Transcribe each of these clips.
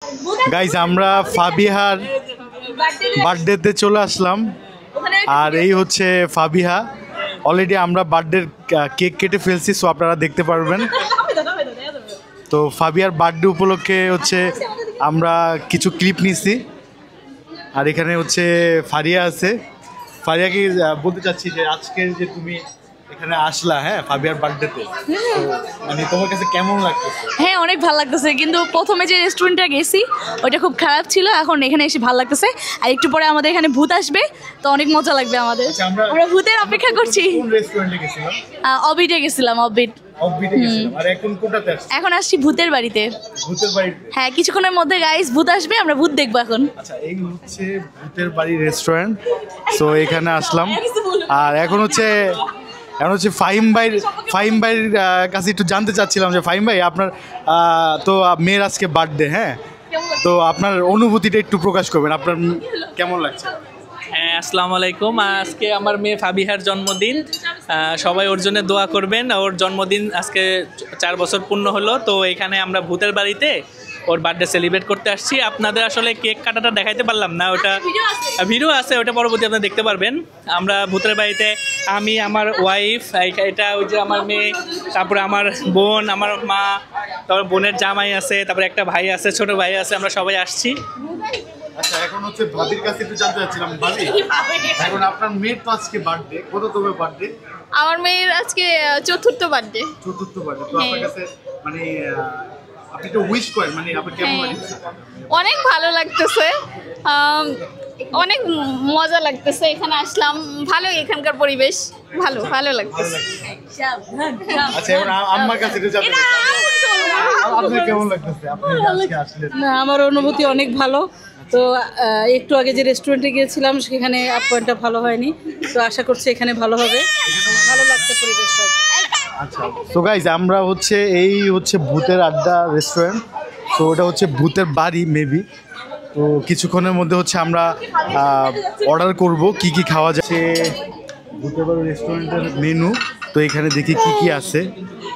Guys আমরা ফাবিহার বার্থডেতে চলে আসলাম। আর এই হচ্ছে ফাবিহা। অলরেডি আমরা বার্থডের কেক কেটে ফেলছি, সো আপনারা দেখতে পারবেন। তো ফাবিহার বার্থডে উপলক্ষে হচ্ছে আমরা কিছু ক্লিপ নিছি। আর এখানে হচ্ছে ফারিয়া আছে। ফারিয়াকে বলতে চাচ্ছি যে আজকে যে তুমি এখানে আসলা, হ্যাঁ, ফাবিয়ার বার্থডেতে, মানে তোমার কাছে কেমন লাগতেছে? হ্যাঁ, অনেক ভালো লাগতেছে, কিন্তু প্রথমে যে রেস্টুরেন্টে গেছি ওইটা খুব খারাপ ছিল, এখন এখানে এসে ভালো লাগতেছে। আর একটু পরে আমাদের এখানে ভূত আসবে, তো অনেক মজা লাগবে আমাদের। আমরা ভূতের অপেক্ষা করছি। কোন রেস্টুরেন্টে গেছিলাম? অবিটে গেছিলাম। অবিটে গেছিলাম। আর এখন কোটাতে আসছি? এখন আসছি ভূতের বাড়িতে। ভূতের বাড়ি? হ্যাঁ, কিছুক্ষণের মধ্যে গাইস ভূত আসবে, আমরা ভূত দেখবো এখন। আচ্ছা, এই হচ্ছে ভূতের বাড়ি রেস্টুরেন্ট। সো এখানে আসলাম। আর এখন হচ্ছে ফাহিম ভাইয়ের কাছে একটু জানতে চাচ্ছিলাম যে ফাহিম ভাই, আপনার তো মেয়ের আজকে বার্থডে, হ্যাঁ, তো আপনার অনুভূতিটা একটু প্রকাশ করবেন, আপনার কেমন লাগছে? হ্যাঁ, আসসালামু আলাইকুম। আজকে আমার মেয়ে ফাবিহার জন্মদিন, সবাই ওর জন্য দোয়া করবেন। ওর জন্মদিন আজকে 4 বছর পূর্ণ হলো, তো এখানে আমরা ভূতের বাড়িতে ওর বার্থডে সেলিব্রেট করতে আসছি। আপনাদের আসলে কেক কাটাটা দেখাইতে পারলাম না, ওটা ভিডিও আছে, ওটা পরবর্তী আপনারা দেখতে পারবেন। আমরা ভূতের বাড়িতে আমি, আমার ওয়াইফ, এটা ওই যে আমার মেয়ে, তারপরে আমার বোন, আমার মা, তারপর বোনের জামাই আছে, তারপরে একটা ভাই আছে, ছোট ভাই আছে, আমরা সবাই আসছি। আচ্ছা, এখন হচ্ছে ভাবির কাছে একটু জানতে চাচ্ছিলাম, ভাবি এখন আপনার মেয়ের তো আজকে বার্থডে, কততম বার্থডে? আমার মেয়ের আজকে চতুর্থ বার্থডে। তো আপনার কাছে মানে আপনি তো উইশ করেন, মানে আপনি কেমন লাগছে? অনেক ভালো লাগতেছে, অনেক মজা লাগতেছে, এখানে আসলাম, ভালো, এখানকার পরিবেশ ভালো লাগতেছে। আচ্ছা, এবার আম্মার কাছে একটু জানতে চাই, আপনার কেমন লাগতেছে আপনি আজকে আসলেন? না, আমার অনুভূতি অনেক ভালো। তো একটু আগে যে রেস্টুরেন্টে গিয়েছিলাম সেখানে আপ্যায়নটা ভালো হয়নি, তো আশা করছি এখানে ভালো হবে। ভালো লাগছে পরিবেশটা। আচ্ছা, তো গাইজ আমরা হচ্ছে এই হচ্ছে ভূতের আড্ডা রেস্টুরেন্ট, তো ওটা হচ্ছে ভূতের বাড়ি মেবি। তো কিছুক্ষণের মধ্যে হচ্ছে আমরা অর্ডার করব কি কি খাওয়া যাচ্ছে। ভূতের বাড়ি রেস্টুরেন্টের মেনু, তো এখানে দেখি কি কি আছে,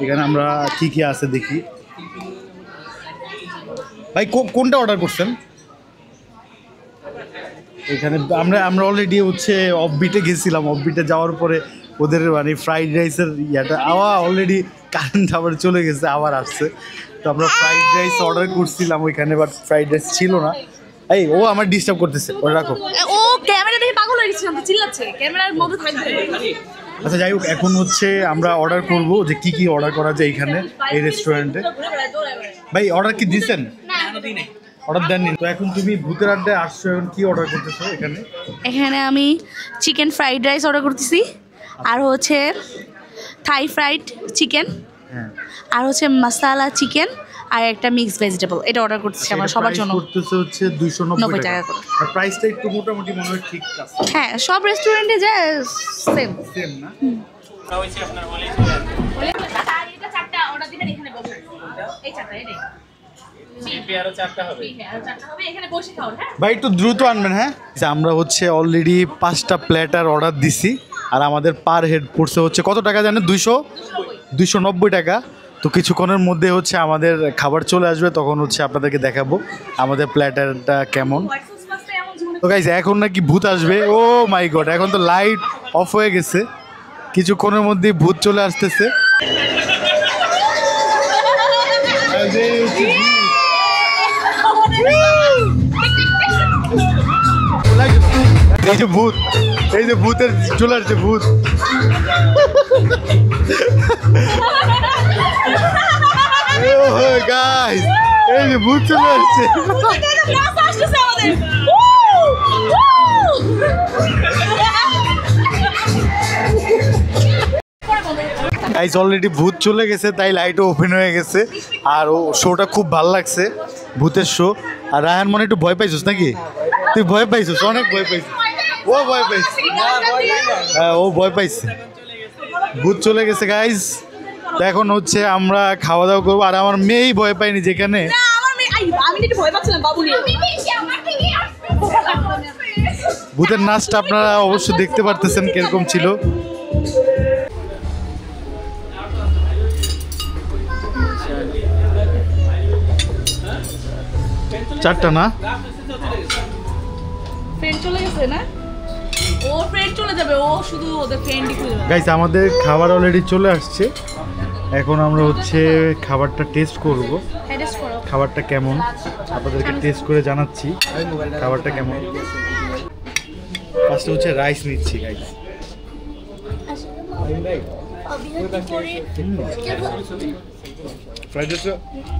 এখানে আমরা কি কি আছে দেখি। ভাই কোনটা অর্ডার করছেন? এখানে আমরা অলরেডি হচ্ছে অফবিটে গেছিলাম। অফবিটে যাওয়ার পরে ওদের মানে ফ্রাইড রাইসের ইয়াটা অলরেডি কারেন্ট আবার চলে গেছে, আবার আসছে। তো আমরা ফ্রাইড রাইস অর্ডার করছিলাম ওইখানে, বাট ফ্রাইড রাইস ছিল না। এই ও আমার ডিস্টার্ব করতেছে, ওটা রাখো। ও ক্যামেরা দেখে পাগল হয়ে গেছে, চিল্লাচ্ছে, ক্যামেরার মধ্যে থাকবে। আচ্ছা, যাই হোক, এখন হচ্ছে আমরা অর্ডার করব যে কি কি অর্ডার করা যায় এখানে এই রেস্টুরেন্টে। ভাই অর্ডার কি দিয়েছেন? অর্ডার দেননি। তো এখন তুমি ভূতের আড্ডায় আসছো, এখন কি অর্ডার করতেছো এখানে? এখানে আমি চিকেন ফ্রাইড রাইস অর্ডার করতেছি, আর হচ্ছে থাই ফ্রাইড চিকেন, আর হচ্ছে মশলা চিকেন, আর একটা মিক্সড ভেজিটেবল, এটা অর্ডার করতেছি আমার সবার জন্য। করতেছে হচ্ছে 290 টাকা করে। আর প্রাইসটা একটু মোটামুটি মনে হয় ঠিক আছে। হ্যাঁ, সব রেস্টুরেন্টে যায় সেম না? হইছে আপনার বলেই এটা চারটা অর্ডার দিবেন, এখানে বসে এই চারটা এই ভাই একটু দ্রুত আনবেন। হ্যাঁ, আমরা হচ্ছে অলরেডি 5টা প্ল্যাটার অর্ডার দিছি, আর আমাদের পার হেড পড়ছে হচ্ছে কত টাকা জানেন? 290 টাকা। তো কিছুক্ষণের মধ্যে হচ্ছে আমাদের খাবার চলে আসবে, তখন হচ্ছে আপনাদেরকে দেখাবো আমাদের প্ল্যাটারটা কেমন। তো গাইস, এখন নাকি ভূত আসবে। ও মাই গড, এখন তো লাইট অফ হয়ে গেছে, কিছুক্ষণের মধ্যে ভূত চলে আসতেছে। এই যে ভূত, এই যে ভূতের চলে আসছে ভূত। গাইস, এই যে ভূত চলে আসছে। গাইস, অলরেডি ভূত চলে গেছে, তাই লাইটও ওপেন হয়ে গেছে। আর ও শোটা খুব ভালো লাগছে, ভূতের শো। আর রায়হান মনে একটু ভয় পাইছিস নাকি? তুই ভয় পাইছিস? অনেক ভয় পাইছিস। ও ভয় পাইছে, হ্যাঁ ও ভয় পাইছে। ভূত চলে গেছে গাইস। তো এখন হচ্ছে আমরা খাওয়া দাওয়া করবো। আর আমার মেয়েই ভয় পাইনি, যেখানে ভূতের নাচটা আপনারা অবশ্যই দেখতে পারতেছেন কিরকম ছিল। 4টা না? ফ্রেন্ড চলে গেছে না? ও ফ্রেন্ড চলে যাবে, ও শুধু ওদের ফ্রেন্ডই খুঁজে বেড়াবে। গাইস আমাদের খাবার অলরেডি চলে আসছে। এখন আমরা হচ্ছে খাবারটা টেস্ট করব। টেস্ট করো। খাবারটা কেমন আপনাদেরকে টেস্ট করে জানাচ্ছি খাবারটা কেমন। ফার্স্টে হচ্ছে রাইস নিচ্ছি গাইস। ফ্রাইড রাইসটা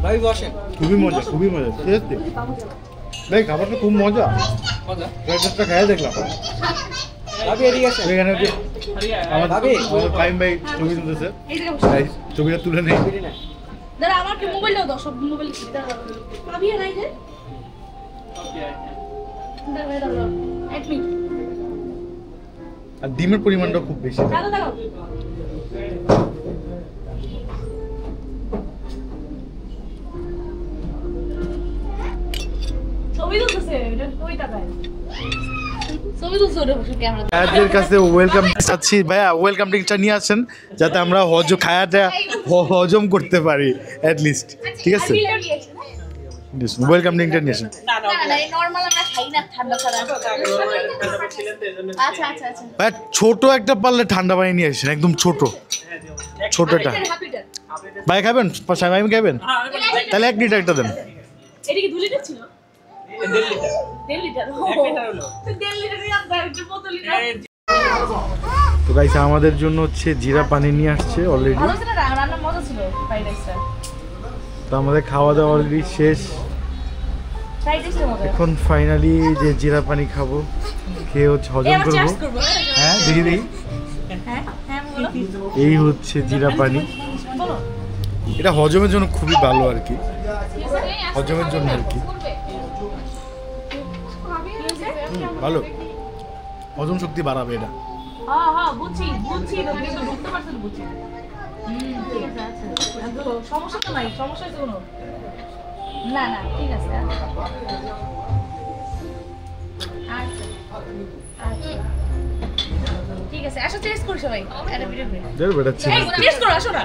ভাই বসেন, খুবই মজা খুবই মজা। ঠিক আছে ভাই, খাবারটা খুব মজা। ফ্রাইড রাইসটা খেয়ে দেখলাম। এখানে হচ্ছে আমাদের ফাইম ভাই ছবি তুলতেছে। গাইস ছবিটা তুলে নেই। দাঁড়া, আমার কি মোবাইল দাও, সব মোবাইল দাও। ভাবি নাই যে দাঁড়া দাঁড়া এক মিনিট। আর ডিমের পরিমাণটা খুব বেশি। দাঁড়া দাঁড়া, ছবি তুলতেছে, এটা কই টাকায় ছবি তুলছে? ওটা বসে ক্যামেরা। ভাইয়াদের কাছে ওয়েলকাম চাচ্ছি, ভাইয়া ওয়েলকাম ড্রিঙ্কটা নিয়ে আসেন যাতে আমরা খায়াটা হজম করতে পারি অ্যাট লিস্ট। ঠিক আছে, ওয়েলকাম ড্রিঙ্কটা নিয়ে আসেন। না নরমাল আমরা খাই না, ঠান্ডা ছাড়া। আচ্ছা আচ্ছা আচ্ছা, ভাই ছোট একটা পারলে ঠান্ডা পানি নিয়ে আসেন, একদম ছোটটা। ভাই খাবেন? ভাই খাবেন? তাহলে 1 লিটার একটা দেন। এটা কি 2 লিটার ছিল? 1.5 লিটার। 1.5 লিটারই আমরা একটা বোতল লিটার। তো গাইস আমাদের জন্য হচ্ছে জিরা পানি নিয়ে আসছে অলরেডি। ভালো ছিল না, রান্না মজা ছিল ফ্রাইড রাইসটা। তো আমাদের খাওয়া দাওয়া অলরেডি শেষ। ফ্রাইড রাইসটা মজা। এখন ফাইনালি যে জিরা পানি খাবো, খেয়ে হচ্ছে হজম করবো। হ্যাঁ দেখি দেখি। হ্যাঁ হ্যাঁ বলো। এই হচ্ছে জিরা পানি। বলো। এটা হজমের জন্য খুবই ভালো আর কি, হজমের জন্য আর কি ভালো, হজম শক্তি বাড়াবে এটা। হ্যাঁ হ্যাঁ বুঝছি বুঝছি, তো কিন্তু বুঝতে পারছেন, বুঝছি। ঠিক আছে, আচ্ছা তো সমস্যা তো নাই, সমস্যা হচ্ছে কোনো না না, ঠিক আছে। আচ্ছা আচ্ছা ঠিক আছে, আসো টেস্ট করি সবাই। একটা ভিডিও করি। দেখ বেটাচ্ছি টেস্ট করো, আসো না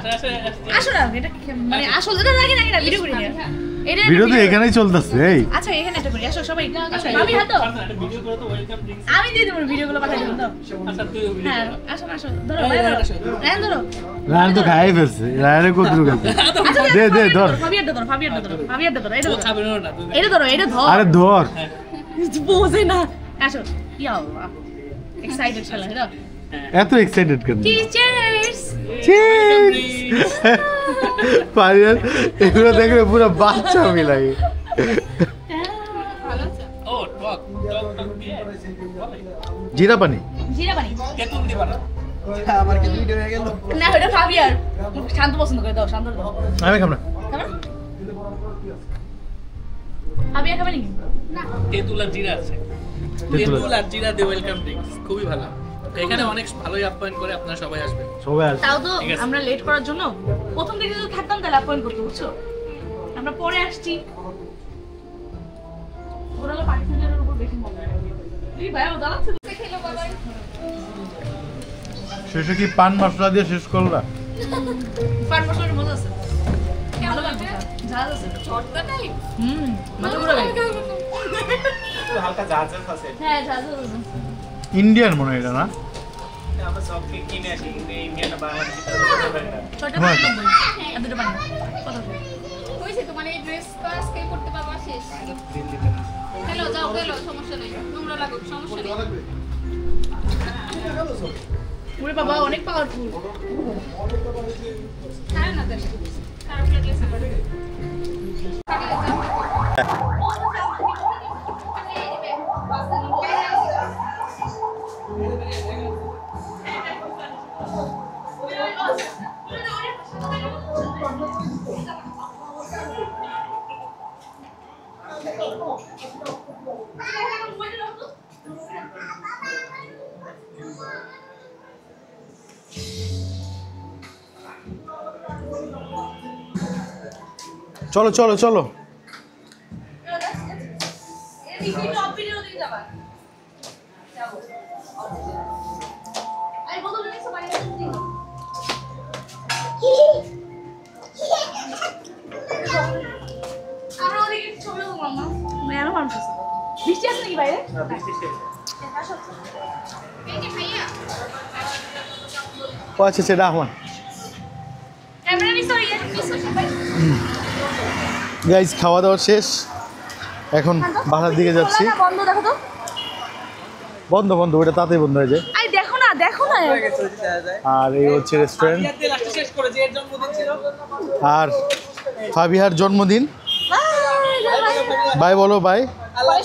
আসো না, এটা মানে আসল এটা লাগে না, ভিডিও করি না। এটা ভিডিও তো এখানেই চলতেছে। এই আচ্ছা এখানে একটা করি, আসো সবাই। আচ্ছা ভাবি হাত দাও, আমি দিয়ে দেবো ভিডিওগুলো পাঠাই দেবো। দাও হ্যাঁ, আসো আসো, ধরো রায়ন ধরো। রায়ন তো খাই ফেলছে, রায়নের কতটুকু গেছে? দে দে ধর। ফাবিয়ারটা ধরো, ফাবিয়ারটা ধরো, ফাবিয়ারটা ধরো। এটা ধরো, এটা ধরো, এটা ধর। আরে ধর, বোঝে না। আসো, ইয়া আল্লাহ, এক্সাইটেড শালা। দাও এত এক্সাইটেড কেন? চিয়ার্স। চিয়ার্স। পারিয়ার এগুলো দেখলে পুরো বাচ্চা আমি লাগে। জিরা পানি, জিরা পানি না, ওটা ফাবিয়ার শান্ত পছন্দ করে। দাও শান্ত দাও। আমি খাব না। ফাবিয়া খাবে নাকি? তেঁতুল আর জিরা আছে, তেঁতুল আর জিরা দিয়ে ওয়েলকাম ড্রিঙ্কস খুবই ভালো। এখানে অনেক ভালোই আপ্যায়ন করে, আপনারা সবাই আসবেন। সবাই আসবে। তাও তো আমরা লেট করার জন্য প্রথম থেকে যদি থাকতাম তাহলে অ্যাপয়েন্ট করতে, বুঝছো? আমরা পরে আসছি। ওরা হলো পার্টিকুলারের উপর বেশি মজা। এই ভাই ও দাঁড়াচ্ছে। শেষে কি পান মশলা দিয়ে শেষ করলা? পান মশলার মজা আছে, ভালো লাগবে। ঝাল আছে, শর্টটা টাইপ। মজা করে লাগে। হালকা ঝাল আছে। হ্যাঁ ঝাল আছে। ইন্ডিয়ান মনে হয় এটা না? আমরা সব কিনে আসি, কিন্তু ইন্ডিয়ান বাংলাদেশি ছয়টা পান নেবো, আর দুটো পান কত? হয়েছে তোমার এই ড্রেসটা আজকে করতে পারবা শেষ। হ্যালো যাও, হ্যালো, সমস্যা নেই, নোংরা লাগুক, সমস্যা নেই। ওরে বাবা অনেক পাওয়ারফুল। ছাড়ে না দেশ, খারাপ লাগলে ছাড়ে। চলো চলো চলো। মানুষ আছে। বৃষ্টি আছে নাকি বাইরে? ও আচ্ছা সেটা আমার ক্যামেরা নিছো গাইজ, খাওয়া দাওয়া শেষ, এখন বাসার দিকে যাচ্ছি। বন্ধ দেখো তো। বন্ধ বন্ধ, ওটা তাতেই বন্ধ হয়ে যায়। আরে দেখো না দেখো না। আর এই হচ্ছে রেস্টুরেন্ট, শেষ করে যে এর জন্মদিন ছিল। আর ফাবিহার জন্মদিন। বাই বলো, বাই।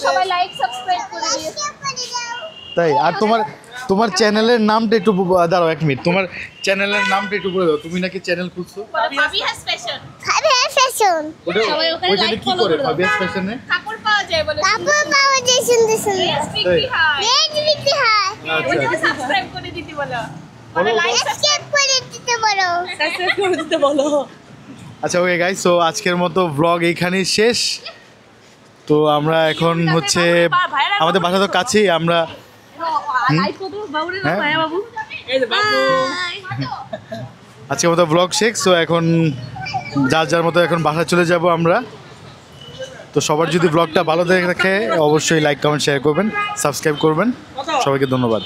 সবাই লাইক সাবস্ক্রাইব করে দিও। তাই, আর তোমার চ্যানেলের নামটা একটু দাঁড়াও 1 মিনিট, তোমার চ্যানেলের নামটা একটু বলে দাও। তুমি নাকি চ্যানেল খুলছো? ফাবিহাস ফ্যাশন। সবাই ওখানে ওইখানে লাইক কি ফলো করে করে দাও। ফাবিহাস ফ্যাশনে? কাপড় পাওয়া যায় বলে। কাপড় পাওয়া যায় সুন্দর সুন্দর। বিক্রি হয়। রেড বিক্রি হয়। আচ্ছা সাবস্ক্রাইব করে দিতে বলো। সাবস্ক্রাইব করে দিতে বলো। সাবস্ক্রাইব করে দিতে বলো। আচ্ছা ওকে গাইস, সো আজকের মতো ব্লগ এইখানেই শেষ। তো আমরা এখন হচ্ছে আমাদের বাসা তো কাছেই, আমরা লাইক কত বাবু রে হ্যাঁ? ভাইয়া বাবু। এই যে বাবু। আজকের মতো ব্লগ শেষ। সো এখন যার যার মতো এখন বাসা চলে যাব আমরা। তো সবার যদি ব্লগটা ভালো দেখে অবশ্যই লাইক কমেন্ট শেয়ার করবেন, সাবস্ক্রাইব করবেন। সবাইকে ধন্যবাদ।